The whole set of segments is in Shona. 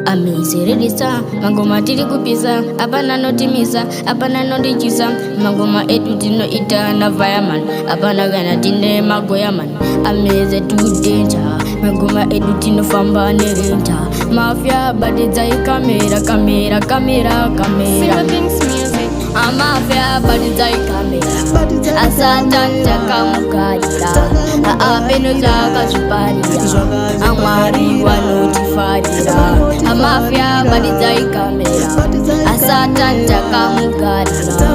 Amiziririsa mangoma tiri kupisa apana notimisa apana nondichisa mangoma edu tinoita na fireman apana kana tine magoyaman ameze too danger mangoma edu tinofamba nerenta mafia badidza ikamera kamera kamera kamera amafia badidza ikamera asatanta kamukarira apeno zvakazviparira amwari wanotifarira amafia badidza ikamera asatanta kamukarira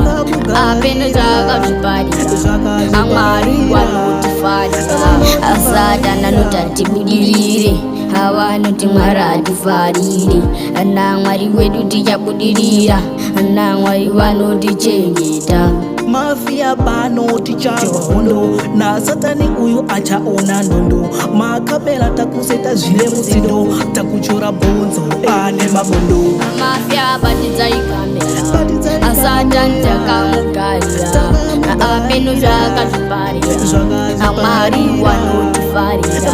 apeno zvakazviparira amwari wanotifarira asatana notatibudirire avanoti mwari atifarire ana mwari wedu tichabudirira ana mwari vanotichengeta mafia pano tichava hondo na satani uyu achaona ndondo makapela takuseta zvine musindo takuchora bhonzo ane mabondo mafia badidza ikamera asatani takamugarira apeno zvakazviparira amwari wanotifarira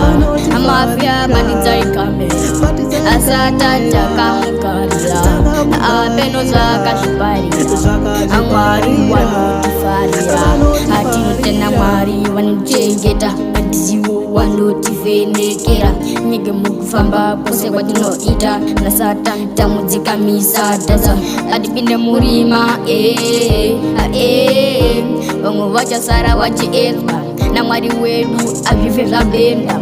amafia badidza ikamera asatani takamugarira apeno zvakazviparira amwari wanotifarira atinotenda mwari vanotichengeta madizivo wanotivhenekera nyege mukufamba pose kwatinoita nasatani tamudzikamisa tasa atipinde murima vamwe vachasara vachiedzwa namwari wedu azvife zvabenda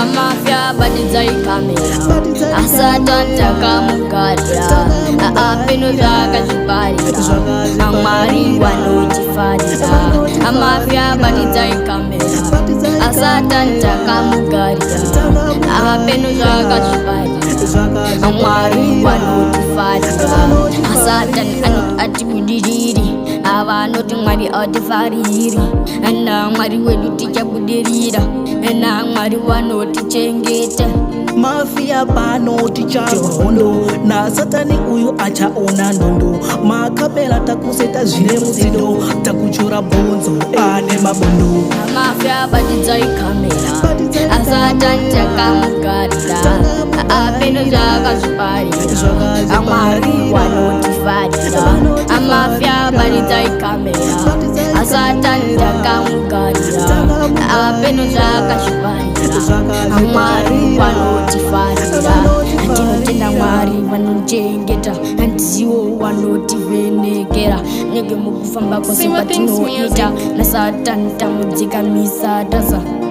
amafia badidza ikamera asatani takamugarira apeno zvakazviparira amwari wanotifarira amafia badidza ikamera asatani takamugarira apeno zvakazviparira amwari wanotifarira asatani atibudiriri avanoti mwari atifariri ana mwari wedu tichabudirira ana mwari wanotichengeta mafia pano tichava hondo na satani uyu achaona ndondo makapela takuseta zvine musindo takuchora bhonzo ane mabondo mafia badidza ikamera asatani takamugarira apeno zvakazviparira amwari wanotifarira amafia badidza ikamera asatani takamugarira apeno zvakazviparira amwari wanotifarira atinotenda mwari vanotichengeta ndizivo wanotivhenekera nyege mukufamba kwose kwatinoita nasatani tamudzikamisa tasa